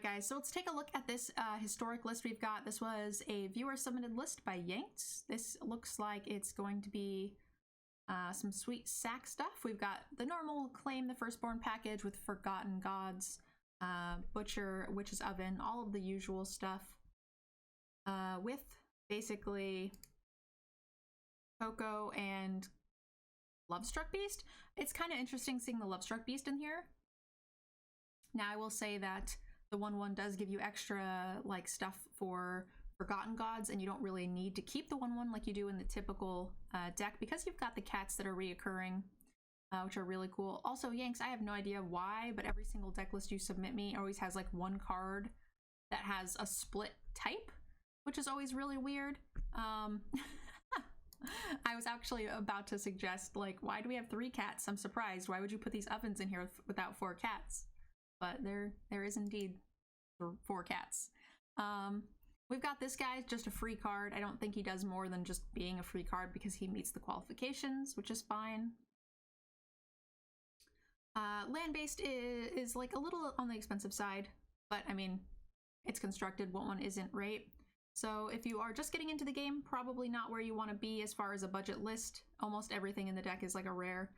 Guys, so let's take a look at this historic list we've got. This was a viewer submitted list by Yanks. This looks like it's going to be some sweet sack stuff. We've got the normal Claim the Firstborn package with Forgotten Gods, Butcher, Witch's Oven, all of the usual stuff, with basically Coco and Lovestruck Beast. It's kind of interesting seeing the Lovestruck Beast in here. Now I will say that the 1/1 does give you extra like stuff for Forgotten Gods, and you don't really need to keep the 1/1 like you do in the typical deck because you've got the cats that are reoccurring, which are really cool. Also, Yanks, I have no idea why, but every single deck list you submit me always has like one card that has a split type, which is always really weird. I was actually about to suggest, like, why do we have 3 cats? I'm surprised. Why would you put these ovens in here without 4 cats? But there is indeed 4 cats. We've got this guy, just a free card. I don't think he does more than just being a free card because he meets the qualifications, which is fine. Land-based is like a little on the expensive side, but I mean, it's constructed. What one isn't, right? So if you are just getting into the game, probably not where you want to be as far as a budget list. Almost everything in the deck is like a rare.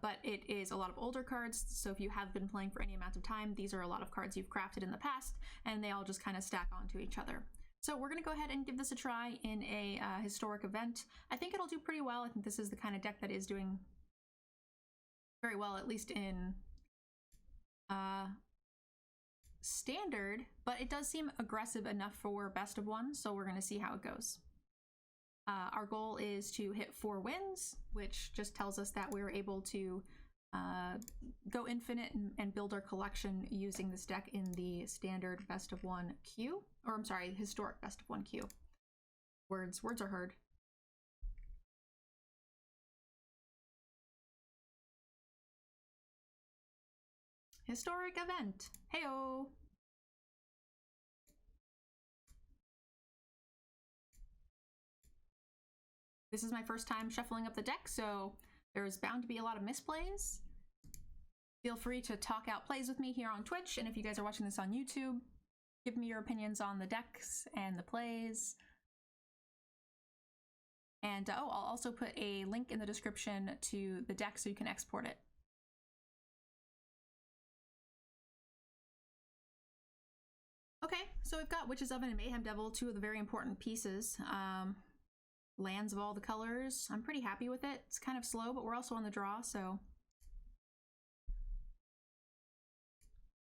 But it is a lot of older cards, so if you have been playing for any amount of time, these are a lot of cards you've crafted in the past, and they all just kind of stack onto each other. So we're going to go ahead and give this a try in a historic event. I think it'll do pretty well. I think this is the kind of deck that is doing very well, at least in standard, but it does seem aggressive enough for best of 1, so we're going to see how it goes. Our goal is to hit 4 wins, which just tells us that we're able to go infinite and build our collection using this deck in the standard best of 1 queue, or I'm sorry, historic best of 1 queue. Words are heard. Historic event. Heyo. This is my first time shuffling up the deck, so there's bound to be a lot of misplays. Feel free to talk out plays with me here on Twitch, and if you guys are watching this on YouTube, give me your opinions on the decks and the plays. And oh, I'll also put a link in the description to the deck so you can export it. Okay, so we've got Witch's Oven and Mayhem Devil, 2 of the very important pieces. Lands of all the colors. I'm pretty happy with it. It's kind of slow, but we're also on the draw, so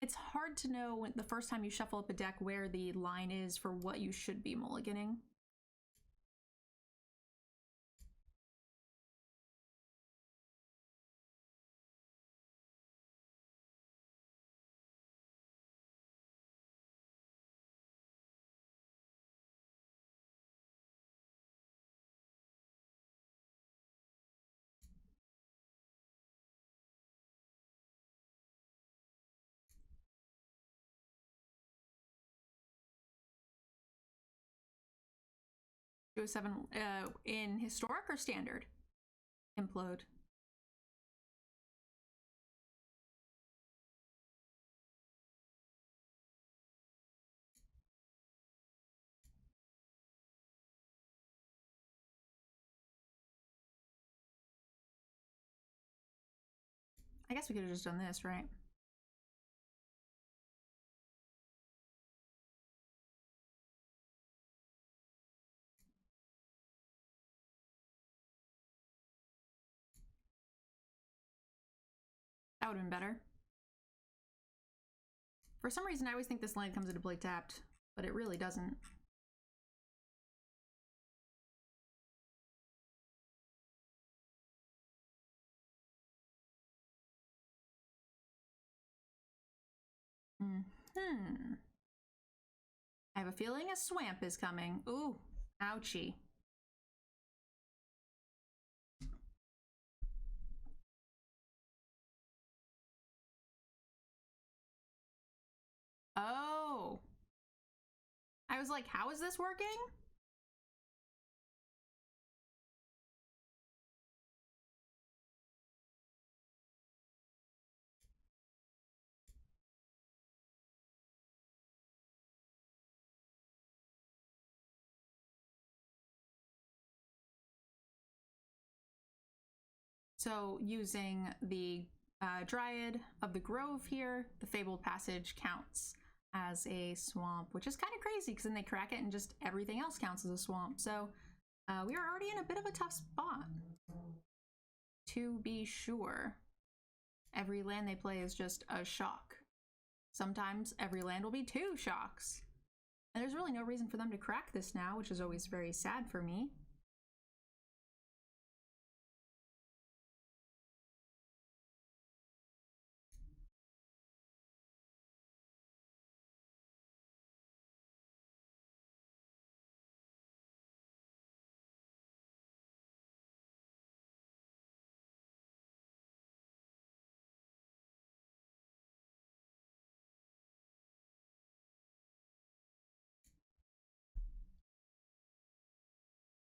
it's hard to know when the first time you shuffle up a deck where the line is for what you should be mulliganing. Do a 7 in historic or standard? Implode. I guess we could have just done this, right? That would have been better. For some reason, I always think this line comes into play tapped, but it really doesn't. I have a feeling a swamp is coming. Ooh, ouchie. Oh. I was like, how is this working? So using the Dryad of the Grove here, the Fabled Passage counts as a swamp, which is kind of crazy because then they crack it and just everything else counts as a swamp. So we are already in a bit of a tough spot, to be sure. Every land they play is just a shock. Sometimes every land will be 2 shocks. And there's really no reason for them to crack this now, which is always very sad for me.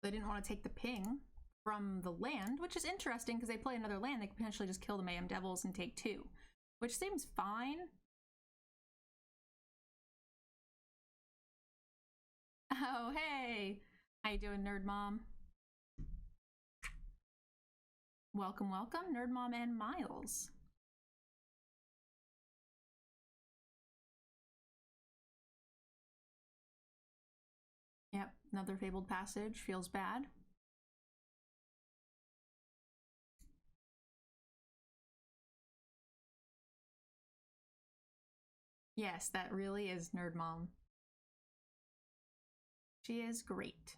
They didn't want to take the ping from the land, which is interesting because they play another land. They could potentially just kill the Mayhem Devils and take 2, which seems fine. Oh, hey! How you doing, Nerd Mom? Welcome, welcome, Nerd Mom and Miles. Yep, another Fabled Passage. Feels bad. Yes, that really is Nerd Mom. She is great.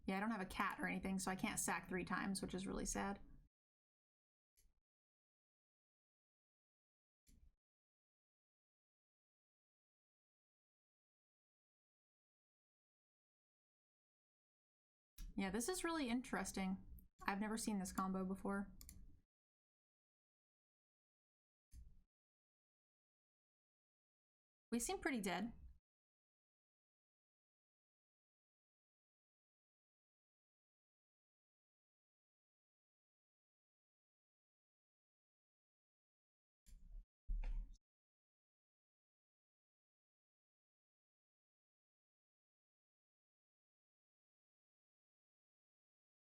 Yeah, I don't have a cat or anything, so I can't sack 3 times, which is really sad. Yeah, this is really interesting. I've never seen this combo before. We seem pretty dead.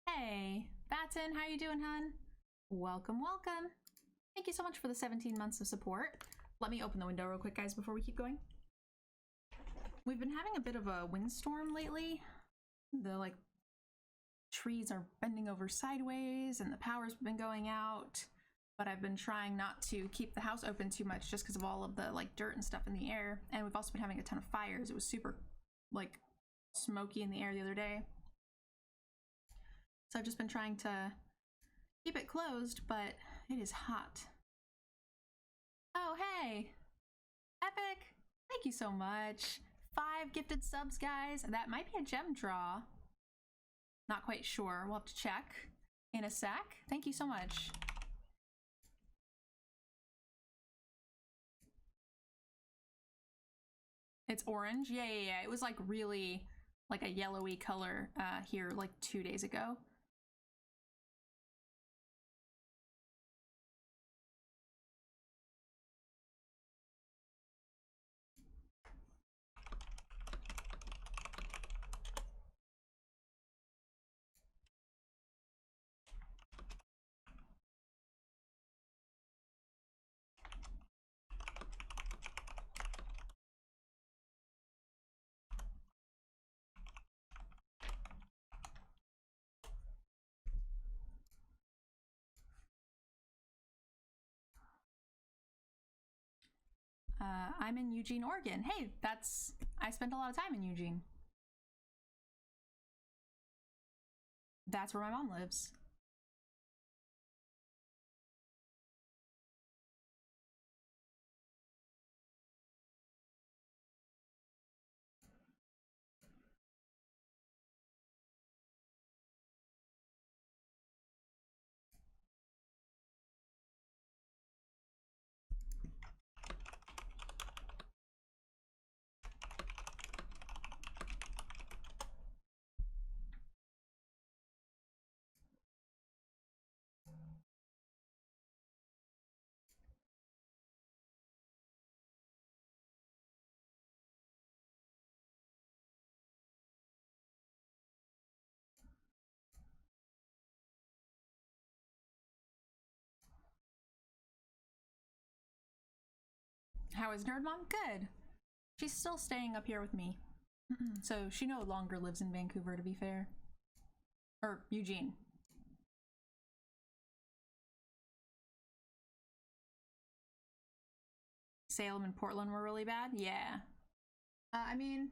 Hey, Batten, how you doing, hun? Welcome, welcome. Thank you so much for the 17 months of support. Let me open the window real quick, guys, before we keep going. We've been having a bit of a windstorm lately. The, trees are bending over sideways and the power's been going out. But I've been trying not to keep the house open too much just because of all of the, dirt and stuff in the air. And we've also been having a ton of fires. It was super, smoky in the air the other day. So I've just been trying to keep it closed, but it is hot. Oh, hey! Epic! Thank you so much. 5 gifted subs, guys. That might be a gem draw. Not quite sure. We'll have to check in a sec. Thank you so much. It's orange? Yeah. It was really a yellowy color here 2 days ago. I'm in Eugene, Oregon. Hey, I spent a lot of time in Eugene. That's where my mom lives. How is Nerd Mom? Good. She's still staying up here with me. So she no longer lives in Vancouver, to be fair. Or Eugene. Salem and Portland were really bad? Yeah. I mean,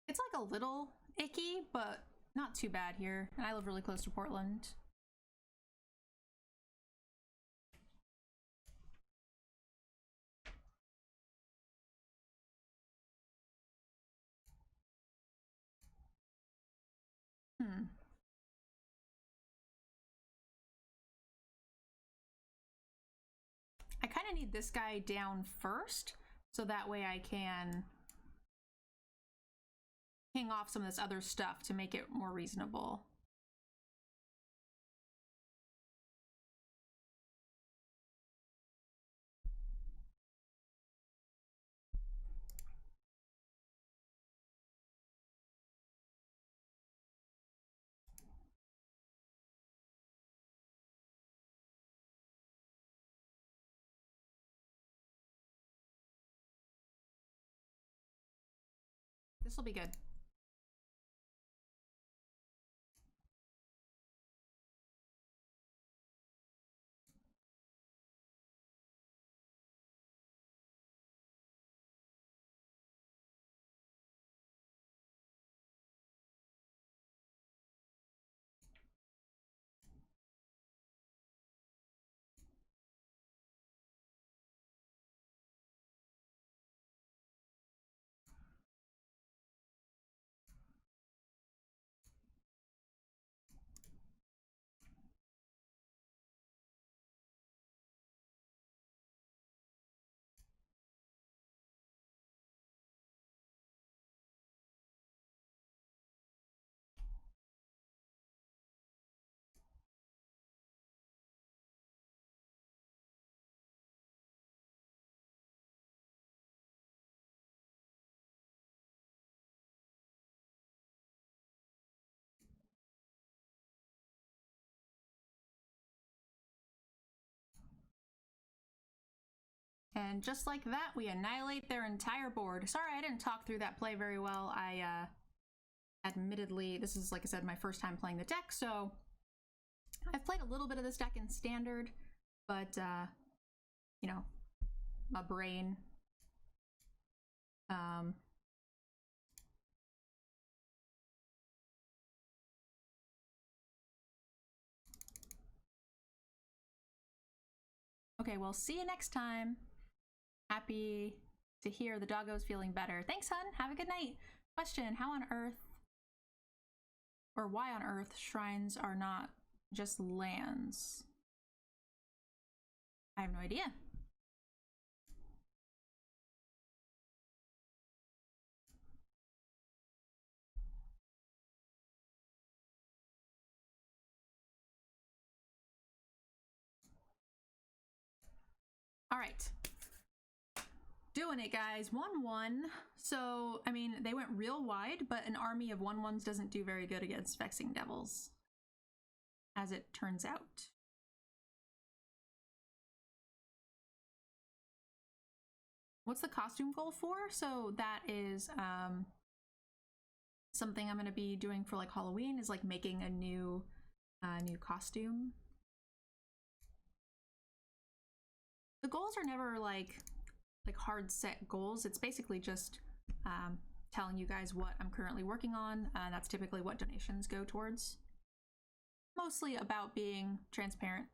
it's like a little icky, but not too bad here. And I live really close to Portland. I kind of need this guy down first, so that way I can ping off some of this other stuff to make it more reasonable. This will be good. And just like that, we annihilate their entire board. Sorry, I didn't talk through that play very well. Admittedly, this is, like I said, my first time playing the deck, so I've played a little bit of this deck in Standard, but, you know, my brain. Okay, well, see you next time. Happy to hear the doggo's feeling better. Thanks, hun. Have a good night. Question, how on earth, or why on earth, shrines are not just lands? I have no idea. All right. Doing it, guys. 1-1. So, I mean, they went real wide, but an army of 1-1s doesn't do very good against Vexing Devils, as it turns out. What's the costume goal for? So that is something I'm going to be doing for like Halloween, is like making a new costume. The goals are never like hard set goals. It's basically just telling you guys what I'm currently working on. That's typically what donations go towards. Mostly about being transparent.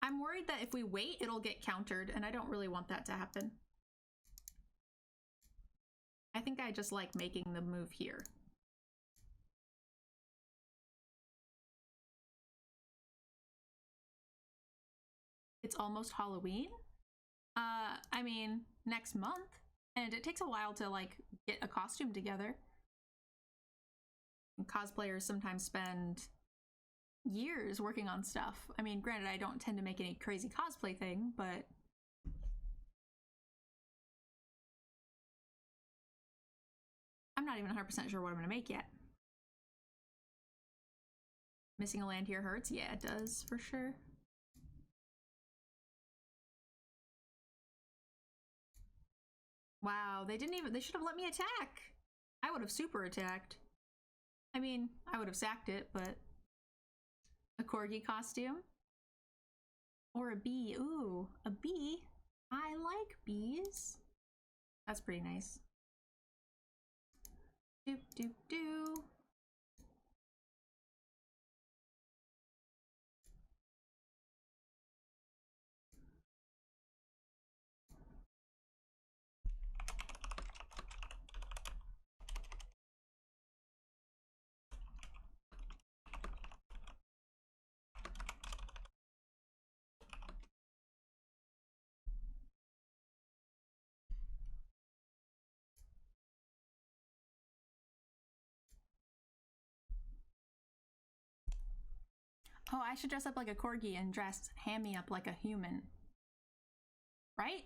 I'm worried that if we wait, it'll get countered, and I don't really want that to happen. I think I just like making the move here. It's almost Halloween. I mean, next month, and it takes a while to like get a costume together. And cosplayers sometimes spend years working on stuff. I mean, granted, I don't tend to make any crazy cosplay thing, but I'm not even 100% sure what I'm gonna make yet. Missing a land here hurts? Yeah, it does, for sure. Wow, they should have let me attack! I would have super attacked. I mean, I would have sacked it, but... A corgi costume? Or a bee. Ooh, a bee? I like bees. That's pretty nice. Doop doop doo. Oh, I should dress up like a corgi and dress Hammy up like a human. Right?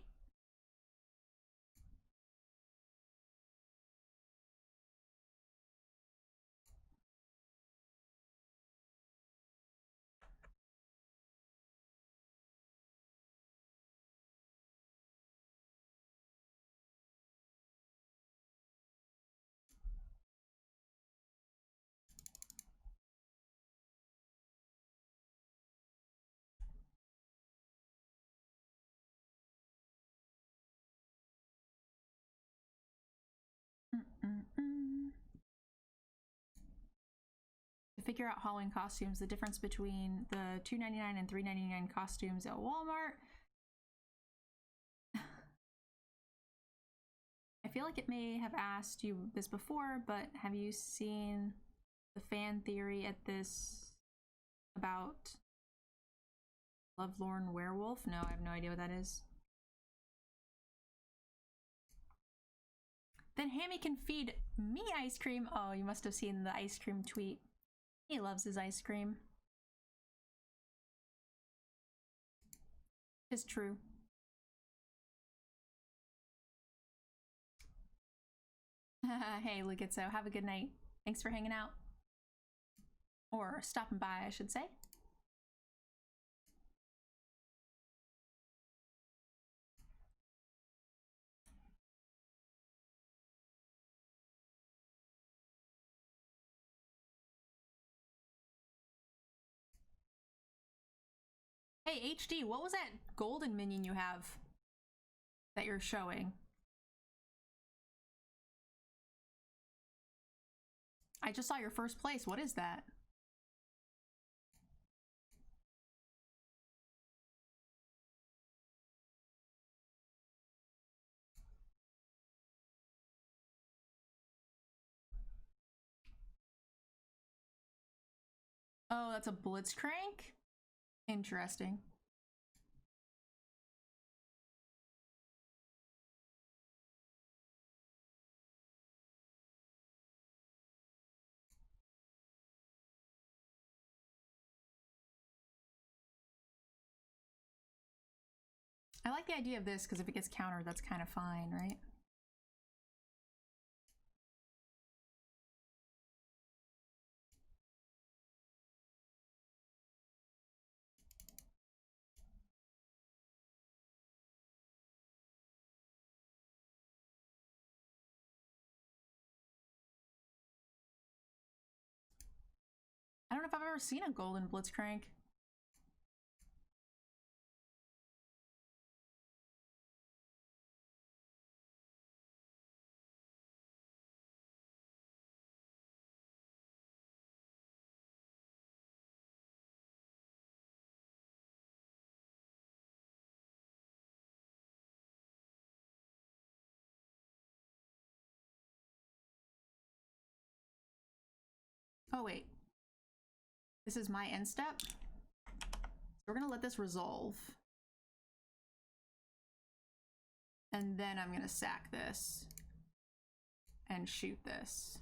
To figure out Halloween costumes, the difference between the $2.99 and $3.99 costumes at Walmart. I feel like it may have asked you this before, but have you seen the fan theory at this about Lovelorn Werewolf? No, I have no idea what that is. Then Hammy can feed me ice cream. Oh, you must have seen the ice cream tweet. He loves his ice cream. It's true. Hey, Lugitso, have a good night. Thanks for hanging out. Or stopping by, I should say. Hey, HD, what was that golden minion you have that you're showing? I just saw your first place. What is that? Oh, that's a Blitzcrank? Interesting. I like the idea of this because if it gets countered, that's kind of fine, right? I don't know if I've ever seen a golden Blitzcrank. Oh, wait. This is my end step. So we're gonna let this resolve. And then I'm gonna sack this and shoot this.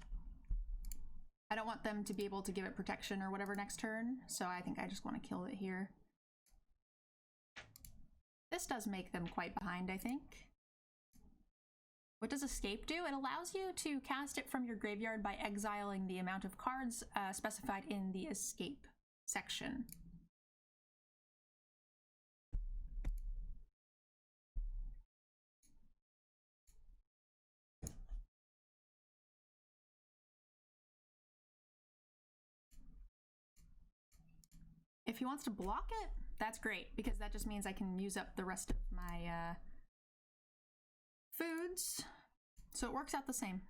I don't want them to be able to give it protection or whatever next turn, so I think I just want to kill it here. This does make them quite behind, I think. What does escape do? It allows you to cast it from your graveyard by exiling the amount of cards specified in the escape section. If he wants to block it, that's great, because that just means I can use up the rest of my foods. So it works out the same.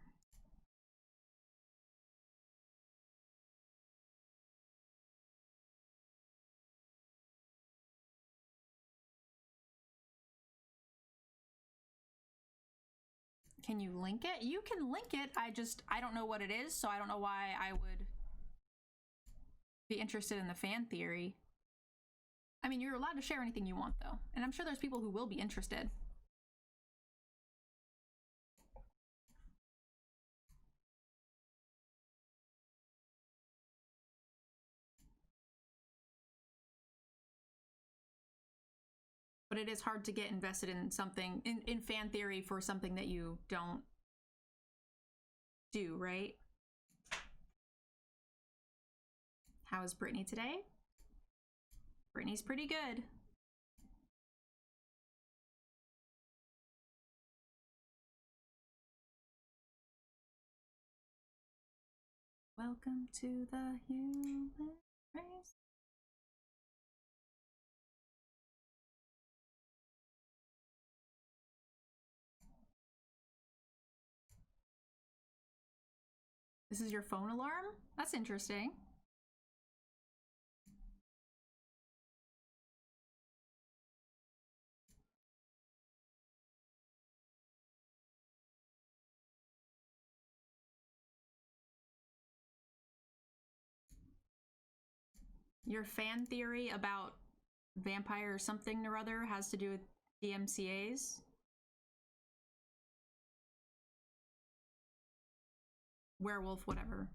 Can you link it? You can link it. I don't know what it is, so I don't know why I would be interested in the fan theory. I mean, you're allowed to share anything you want, though. And I'm sure there's people who will be interested. But it is hard to get invested in something, in fan theory for something that you don't do, right? How is Brittany today? Brittany's pretty good. Welcome to the human race. This is your phone alarm? That's interesting. Your fan theory about vampire or something or other has to do with DMCAs? Werewolf, whatever.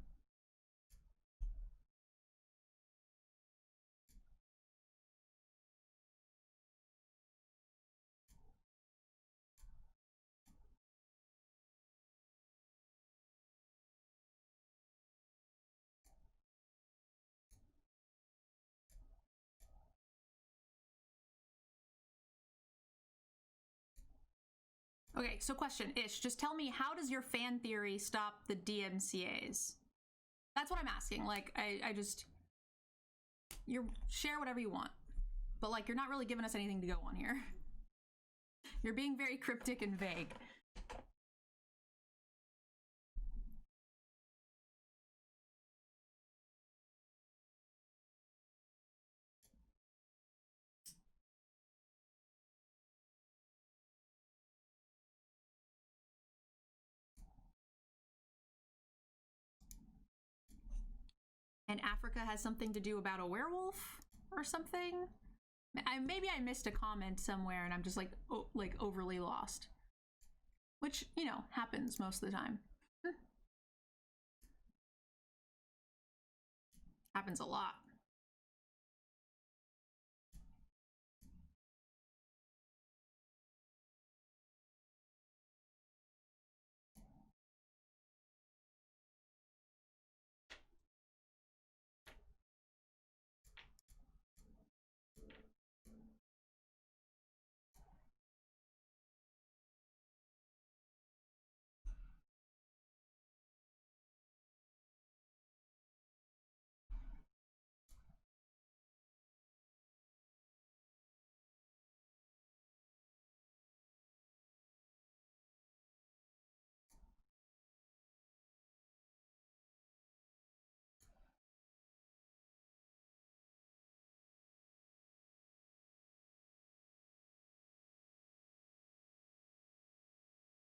Okay, so question, Ish, just tell me, how does your fan theory stop the DMCAs? That's what I'm asking. Like, I just, you share whatever you want, but like, you're not really giving us anything to go on here. You're being very cryptic and vague. And Africa has something to do about a werewolf or something? Maybe I missed a comment somewhere and I'm just like overly lost. Which, you know, happens most of the time. Happens a lot.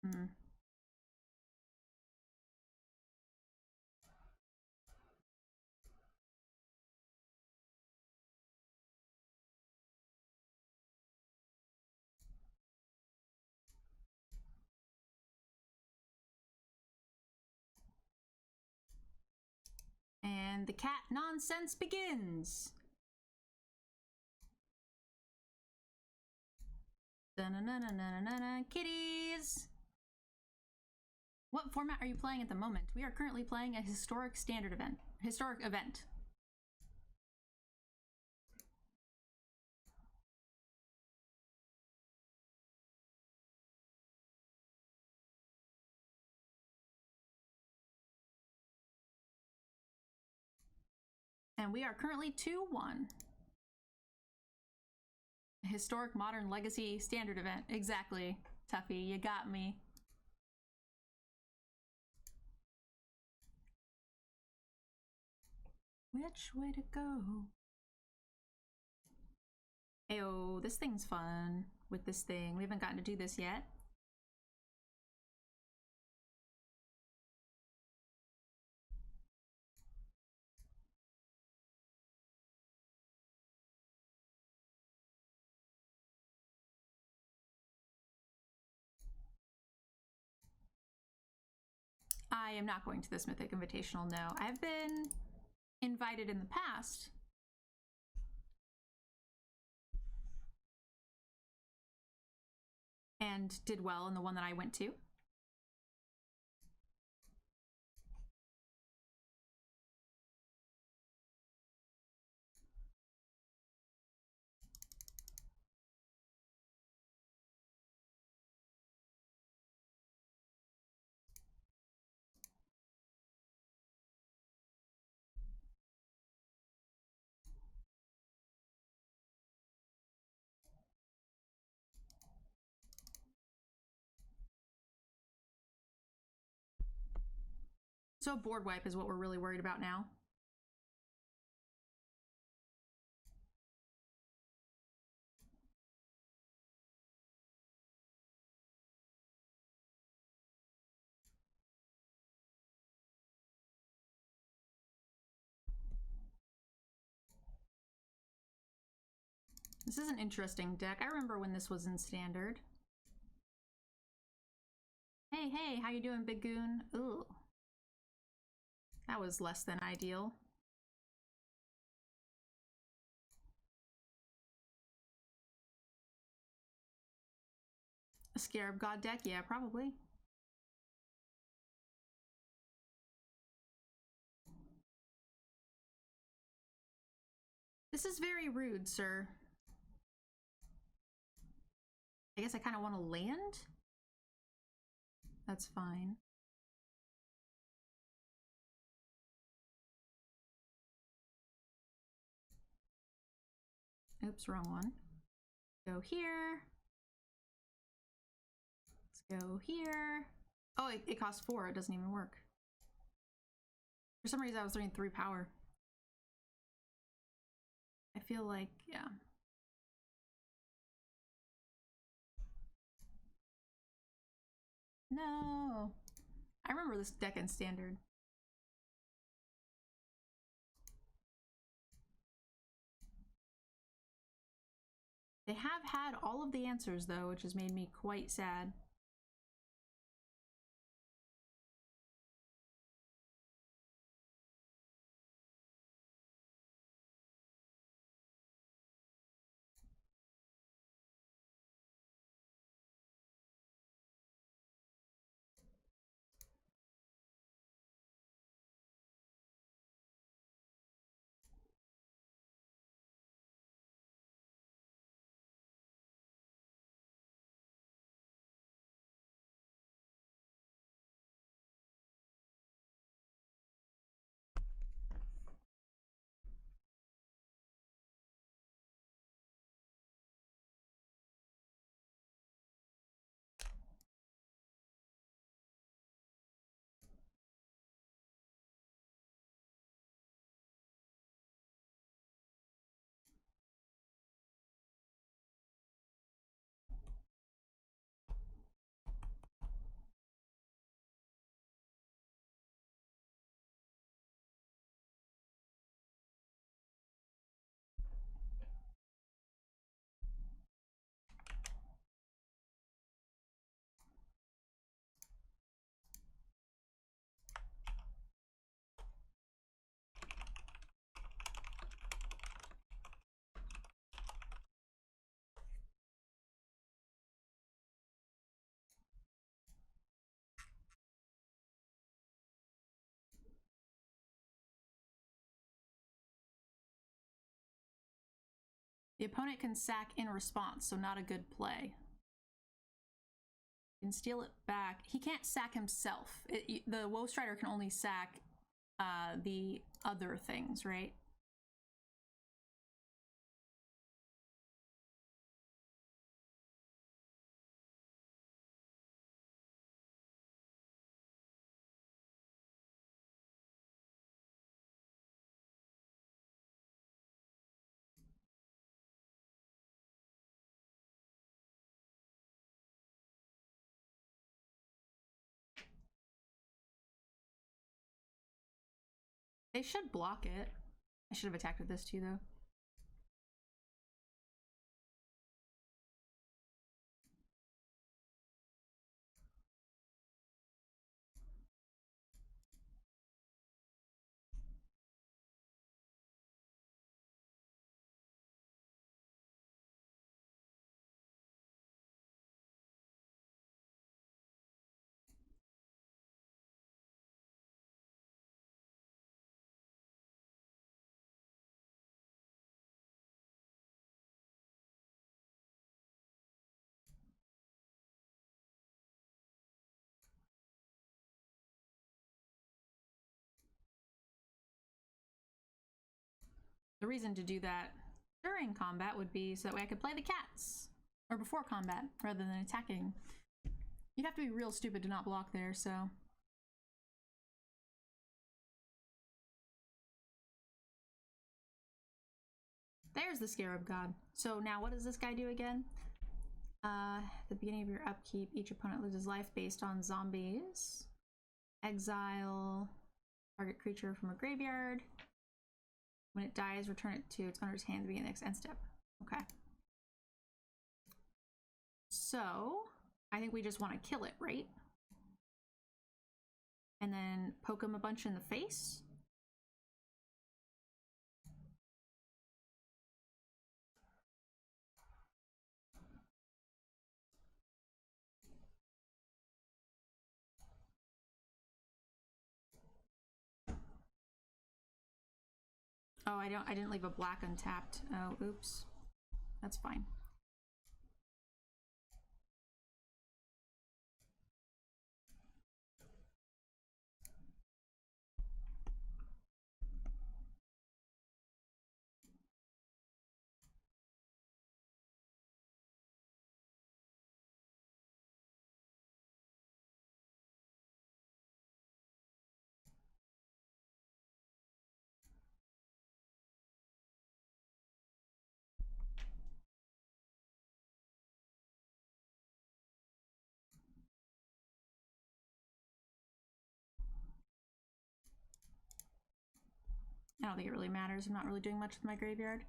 Mm. And the cat nonsense begins. Da-na-na-na-na-na-na, kitties. What format are you playing at the moment? We are currently playing a historic standard event. Historic event. And we are currently 2-1. Historic Modern Legacy Standard Event. Exactly. Tuffy, you got me. Which way to go? Ayo, this thing's fun with this thing. We haven't gotten to do this yet. I am not going to this Mythic Invitational, no. I've been invited in the past. And did well in the one that I went to. So board wipe is what we're really worried about now. This is an interesting deck. I remember when this was in Standard. Hey, hey, how you doing, Big Goon? Ooh. That was less than ideal. A Scarab God deck? Yeah, probably. This is very rude, sir. I guess I kind of want to land? That's fine. Oops, wrong one. Go here. Let's go here. Oh, it costs 4. It doesn't even work. For some reason, I was throwing 3 power. I feel like, yeah. No. I remember this deck in Standard. They have had all of the answers, though, which has made me quite sad. The opponent can sack in response, so not a good play. Can steal it back. He can't sack himself. The Woe Strider can only sack the other things, right? They should block it. I should have attacked with this too, though. The reason to do that during combat would be so that way I could play the cats. Or before combat, rather than attacking. You'd have to be real stupid to not block there, so... There's the Scarab God. So now what does this guy do again? At the beginning of your upkeep, each opponent loses life based on zombies. Exile target creature from a graveyard. When it dies, return it to its owner's hand to begin the next end step. Okay. So, I think we just want to kill it, right? And then poke him a bunch in the face. Oh, I didn't leave a black untapped. Oh, oops. That's fine. I don't think it really matters. I'm not really doing much with my graveyard.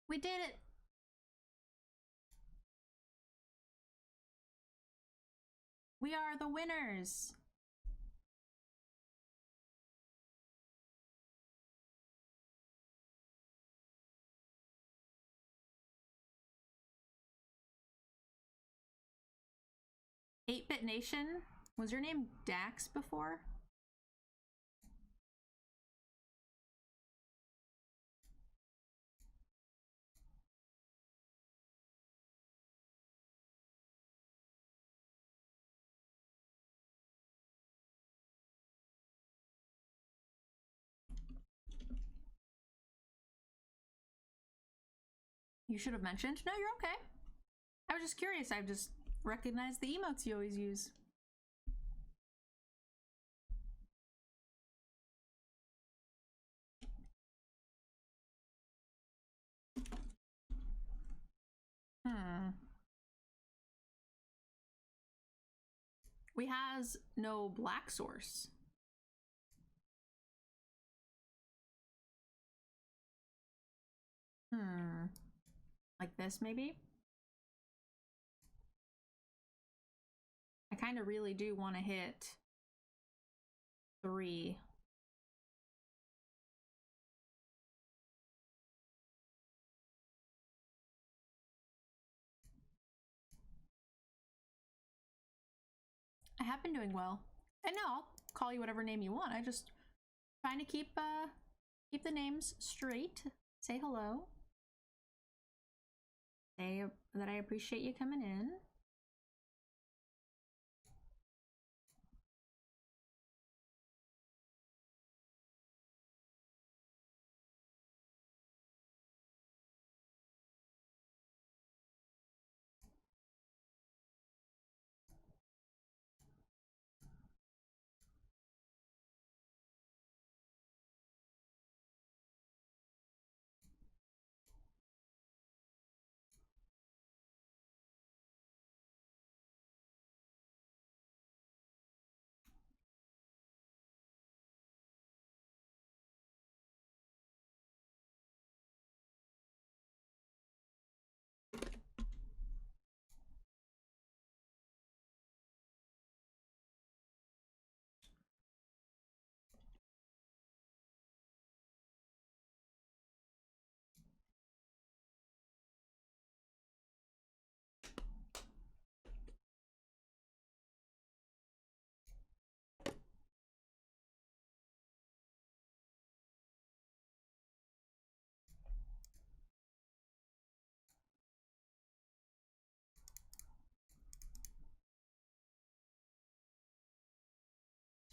We did it! We are the winners! Eight-Bit Nation? Was your name Dax before? You should have mentioned. No, you're okay. I was just curious. I just recognized the emotes you always use. We has no black source. Like this, maybe? I kind of really do want to hit 3. I have been doing well. And no, I'll call you whatever name you want. I just trying to keep the names straight. Say hello. Say that I appreciate you coming in.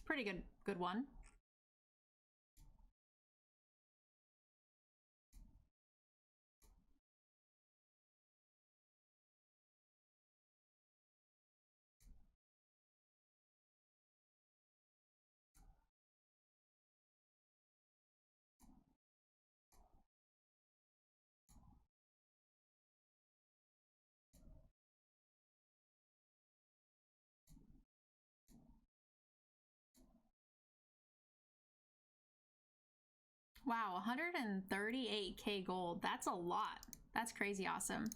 Pretty good one. Wow, 138k gold. That's a lot. That's crazy awesome.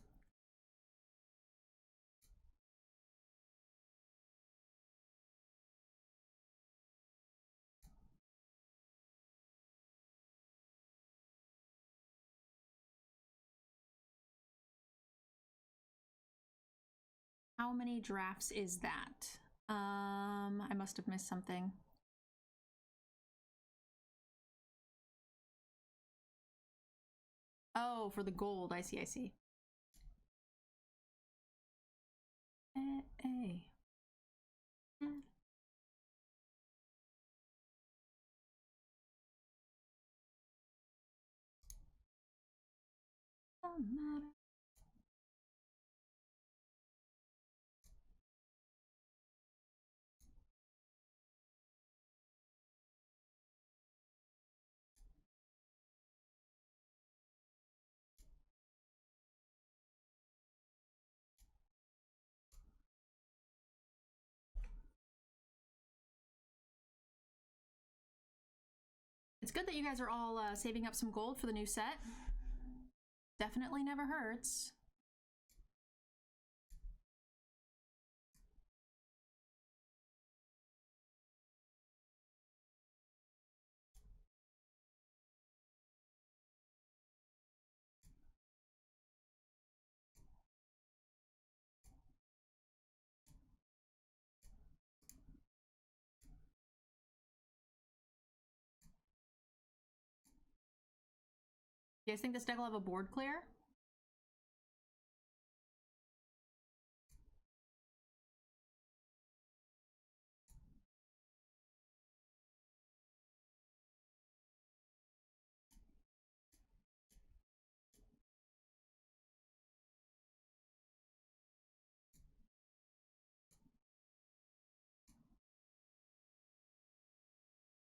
How many drafts is that? I must have missed something. Oh, for the gold. I see, I see. Hey. Don't matter. It's good that you guys are all saving up some gold for the new set. Definitely never hurts. You guys think this deck will have a board clear?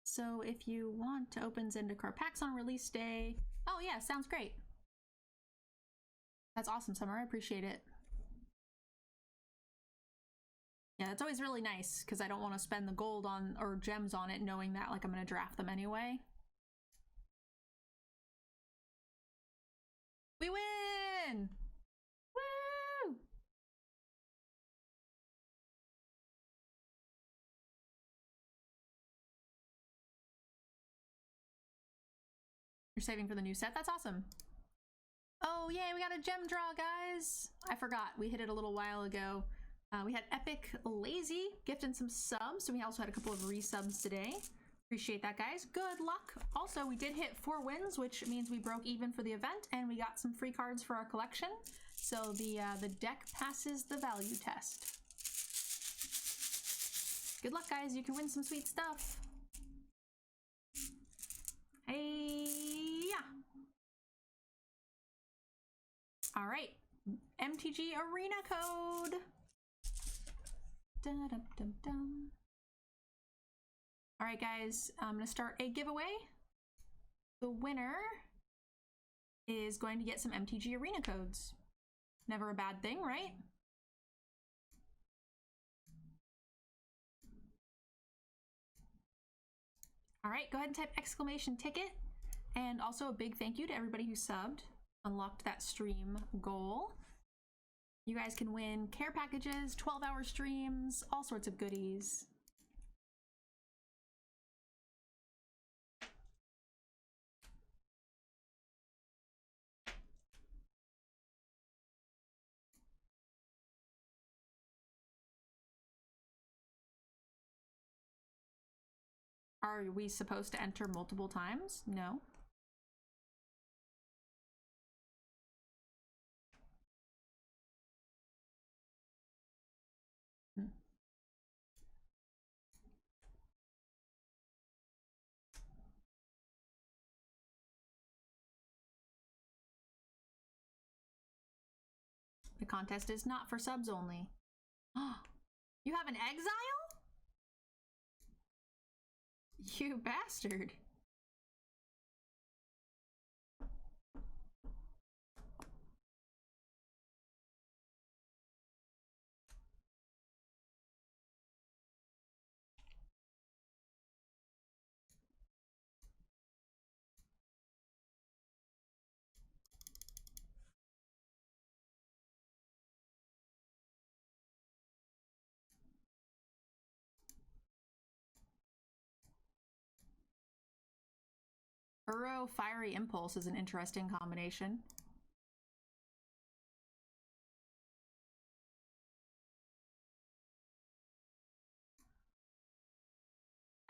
So if you want to open Zendikar packs on release day... Oh yeah, sounds great. That's awesome, Summer. I appreciate it. Yeah, it's always really nice because I don't want to spend the gold on or gems on it knowing that like I'm going to draft them anyway. We win! Woo! You're saving for the new set? That's awesome. Oh, yay, we got a gem draw, guys. I forgot. We hit it a little while ago. We had Epic Lazy gifting some subs, so we also had a couple of resubs today. Appreciate that, guys. Good luck. Also, we did hit 4 wins, which means we broke even for the event, and we got some free cards for our collection. So the deck passes the value test. Good luck, guys. You can win some sweet stuff. Hey, yeah. All right. MTG Arena code. Dum-dum-dum-dum. All right, guys. I'm going to start a giveaway. The winner is going to get some MTG Arena codes. Never a bad thing, right? All right, go ahead and type exclamation ticket. And also a big thank you to everybody who subbed, unlocked that stream goal. You guys can win care packages, 12-hour streams, all sorts of goodies. Are we supposed to enter multiple times? No. The contest is not for subs only. You have an exile? You bastard. Uro Fiery Impulse is an interesting combination.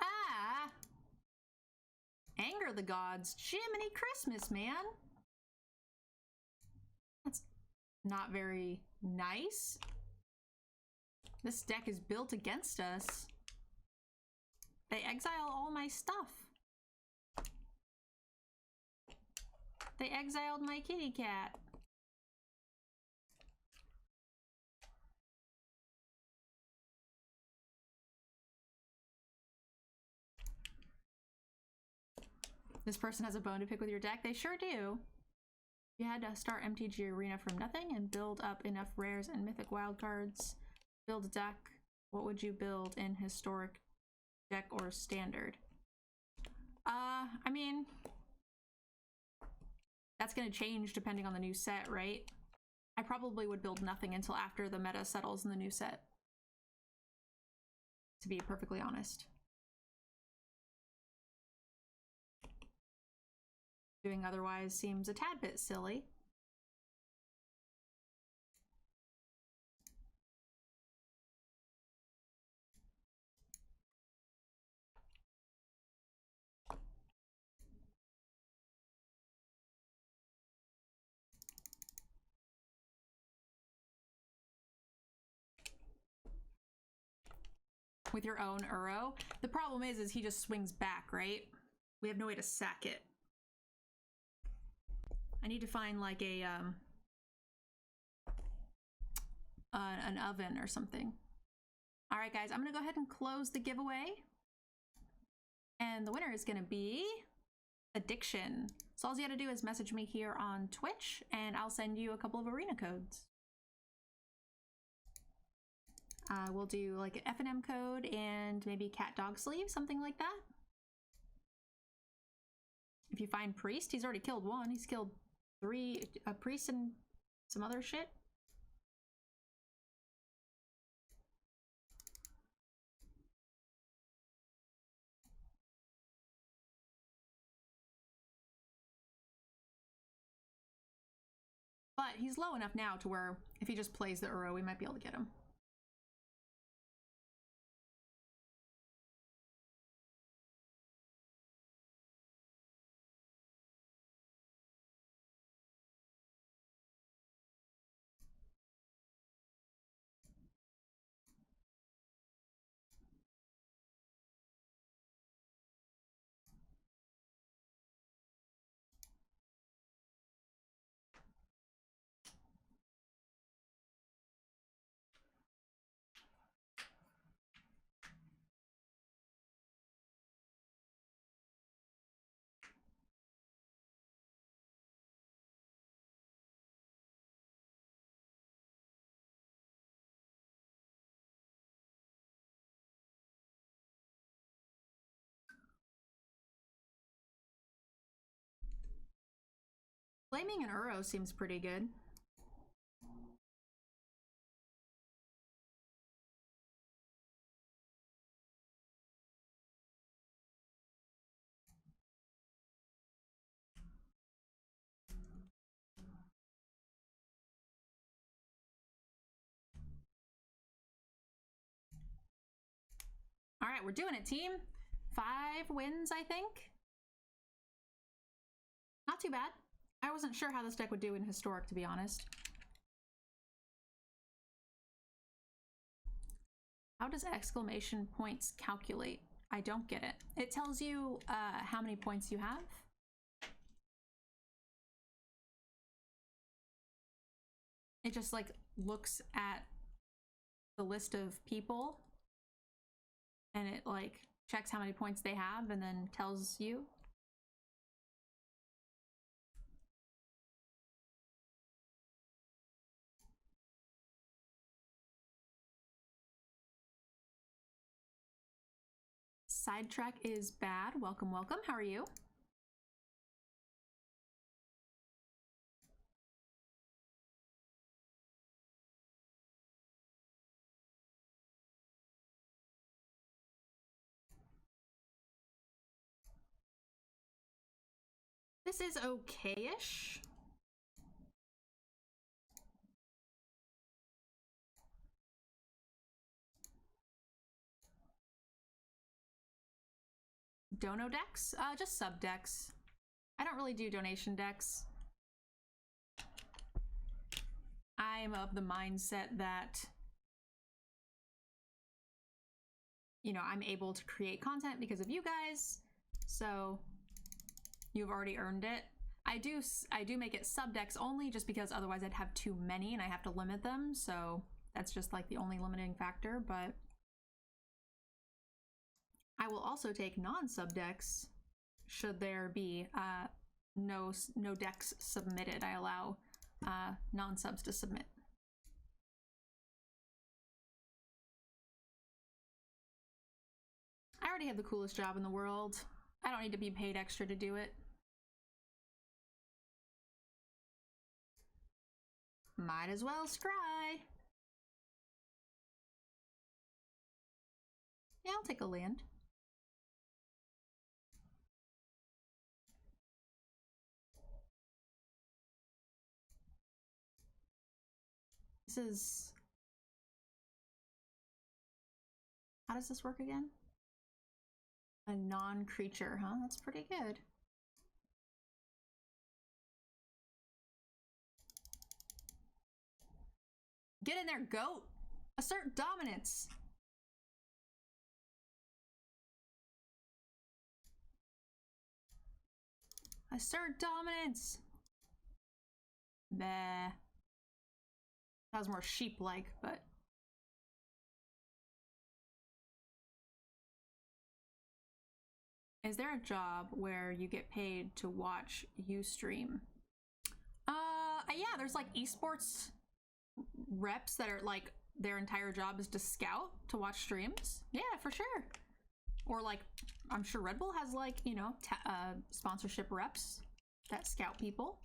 Ah! Anger the gods. Jiminy Christmas, man! That's not very nice. This deck is built against us. They exile all my stuff. They exiled my kitty cat. This person has a bone to pick with your deck. They sure do. You had to start MTG Arena from nothing and build up enough rares and mythic wildcards. Build a deck. What would you build in historic deck or standard? I mean, that's gonna change depending on the new set, right? I probably would build nothing until after the meta settles in the new set, to be perfectly honest. Doing otherwise seems a tad bit silly. With your own Uro. The problem is he just swings back, right? We have no way to sack it. I need to find like a an oven or something. All right, guys, I'm gonna go ahead and close the giveaway. And the winner is gonna be Addiction. So all you gotta do is message me here on Twitch and I'll send you a couple of arena codes. We'll do like an F&M code and maybe cat dog sleeve, something like that. If you find Priest, he's already killed one. He's killed 3, a Priest and some other shit. But he's low enough now to where if he just plays the Uro, we might be able to get him. Flaming an Uro seems pretty good. All right, we're doing it, team. 5 wins, I think. Not too bad. I wasn't sure how this deck would do in Historic, to be honest. How does exclamation points calculate? I don't get it. It tells you how many points you have. It just like looks at the list of people and it like checks how many points they have and then tells you. Sidetrack is bad. Welcome, welcome. How are you? This is okay-ish. Dono decks? Just sub decks. I don't really do donation decks. I'm of the mindset that, you know, I'm able to create content because of you guys, so you've already earned it. I do make it sub decks only just because otherwise I'd have too many and I have to limit them, so that's just like the only limiting factor, but I will also take non-sub decks should there be no decks submitted. I allow non-subs to submit. I already have the coolest job in the world. I don't need to be paid extra to do it. Might as well scry. Yeah, I'll take a land. This is... How does this work again? A non-creature, huh? That's pretty good. Get in there, goat! Assert dominance! Assert dominance! Bah. That was more sheep-like, but... Is there a job where you get paid to watch you stream? Yeah, there's like esports reps that are like, their entire job is to scout, to watch streams. Yeah, for sure. Or like, I'm sure Red Bull has like, you know, sponsorship reps that scout people.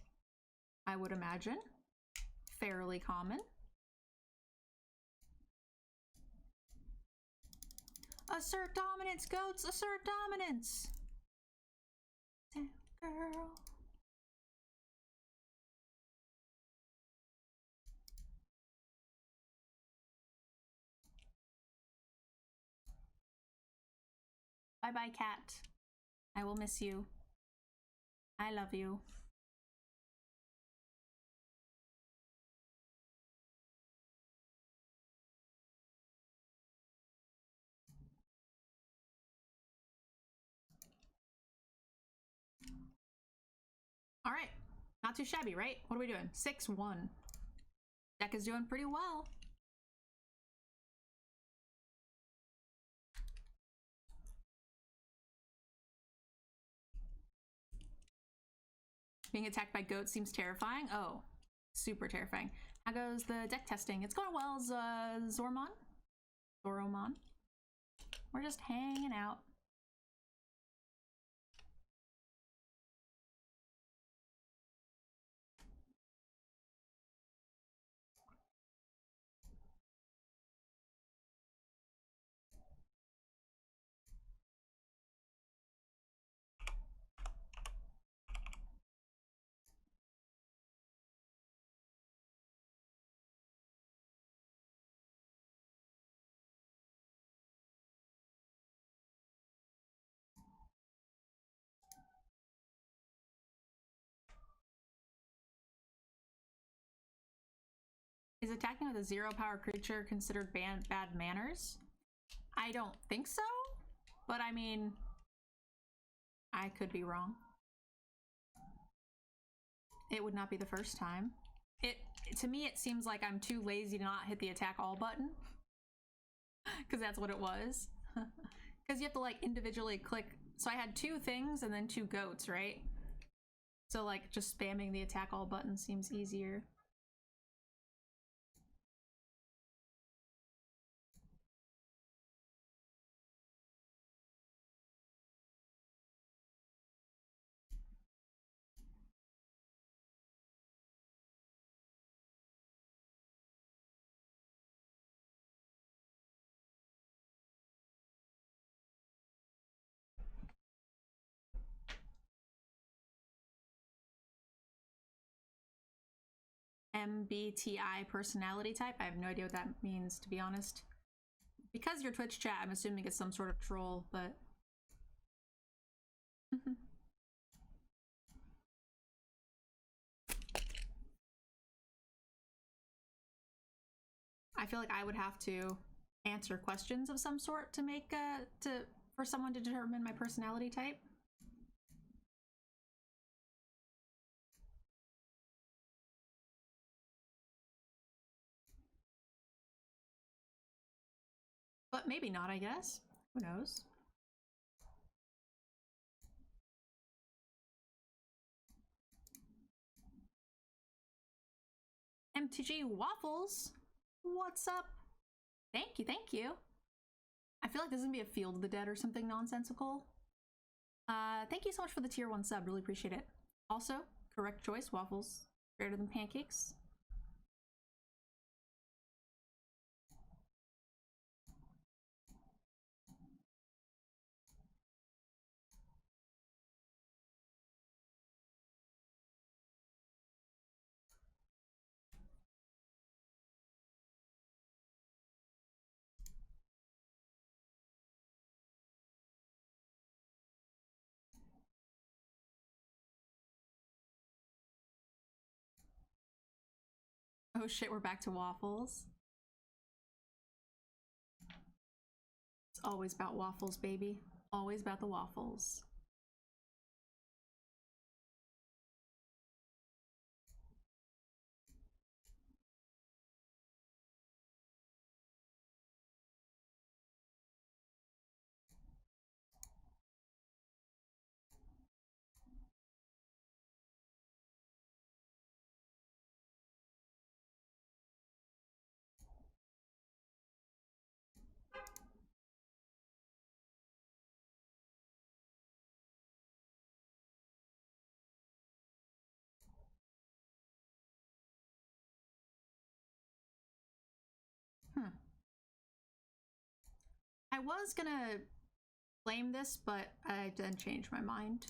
I would imagine. Fairly common. Assert dominance, goats! Assert dominance! Girl. Bye-bye, cat. I will miss you. I love you. All right, not too shabby, right? What are we doing? 6-1. Deck is doing pretty well. Being attacked by goats seems terrifying. Oh, super terrifying. How goes the deck testing? It's going well, Zoromon. We're just hanging out. Is attacking with a 0-power creature considered bad manners? I don't think so, but I mean, I could be wrong. It would not be the first time. To me, it seems like I'm too lazy to not hit the attack all button. Because that's what it was. Because you have to like individually click. So I had 2 things and then 2 goats, right? So like just spamming the attack all button seems easier. MBTI personality type. I have no idea what that means, to be honest. Because your Twitch chat, I'm assuming it's some sort of troll, but... I feel like I would have to answer questions of some sort to make, for someone to determine my personality type. But maybe not, I guess. Who knows? MTG Waffles, what's up? Thank you, thank you. I feel like this is gonna be a Field of the Dead or something nonsensical. Thank you so much for the tier 1 sub, really appreciate it. Also, correct choice, waffles, better than pancakes. Oh shit, we're back to waffles. It's always about waffles, baby. Always about the waffles. I was gonna blame this, but I didn't change my mind.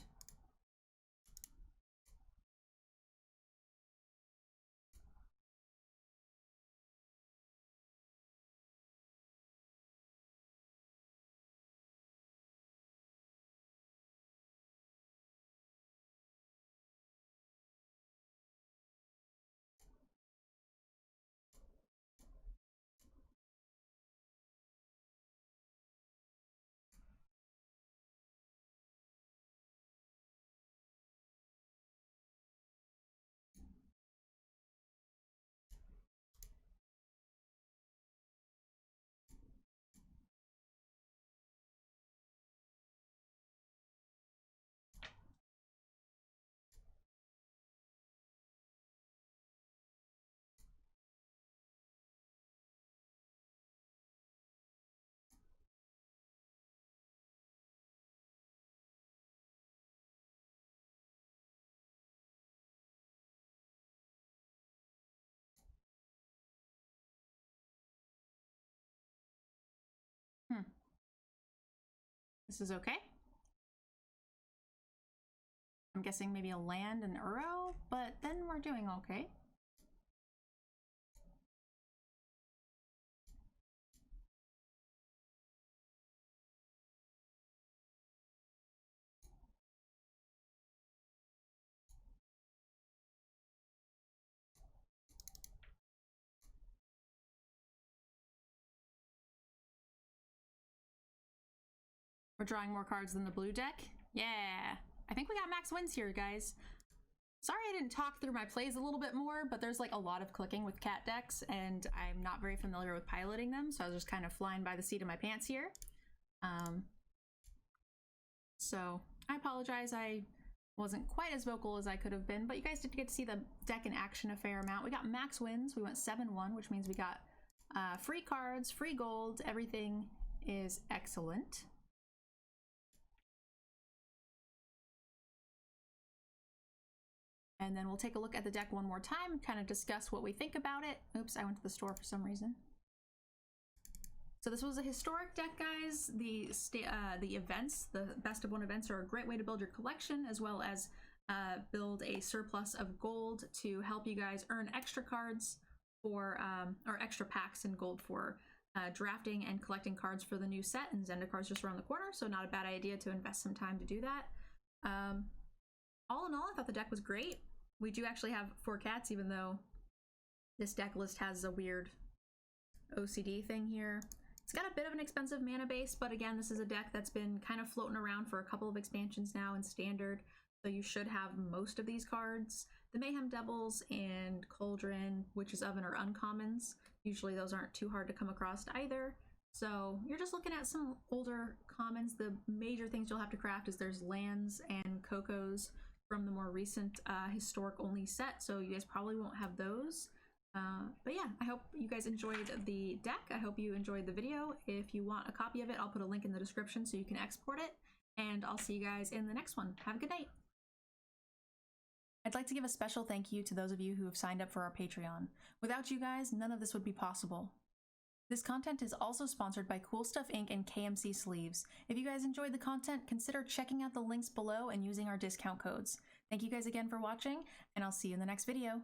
This is okay. I'm guessing maybe a land and Uro, but then we're doing okay. We're drawing more cards than the blue deck. Yeah, I think we got max wins here, guys. Sorry I didn't talk through my plays a little bit more, but there's like a lot of clicking with cat decks, and I'm not very familiar with piloting them, so I was just kind of flying by the seat of my pants here. So I apologize, I wasn't quite as vocal as I could have been, but you guys did get to see the deck in action a fair amount. We got max wins, we went 7-1, which means we got free cards, free gold, everything is excellent. And then we'll take a look at the deck one more time, kind of discuss what we think about it. Oops, I went to the store for some reason. So this was a historic deck, guys. The events, the best of one events, are a great way to build your collection, as well as build a surplus of gold to help you guys earn extra cards for, or extra packs and gold for drafting and collecting cards for the new set. And Zendikar just around the corner, so not a bad idea to invest some time to do that. All in all, I thought the deck was great. We do actually have 4 cats, even though this deck list has a weird OCD thing here. It's got a bit of an expensive mana base, but again, this is a deck that's been kind of floating around for a couple of expansions now in Standard, so you should have most of these cards. The Mayhem Devils and Cauldron, Witch's Oven are uncommons. Usually those aren't too hard to come across either. So you're just looking at some older commons. The major things you'll have to craft is there's lands and Cocos from the more recent historic only set, so you guys probably won't have those. But yeah, I hope you guys enjoyed the deck. I hope you enjoyed the video. If you want a copy of it, I'll put a link in the description so you can export it, and I'll see you guys in the next one. Have a good night. I'd like to give a special thank you to those of you who have signed up for our Patreon. Without you guys, none of this would be possible. This content is also sponsored by Cool Stuff Inc. and KMC Sleeves. If you guys enjoyed the content, consider checking out the links below and using our discount codes. Thank you guys again for watching, and I'll see you in the next video.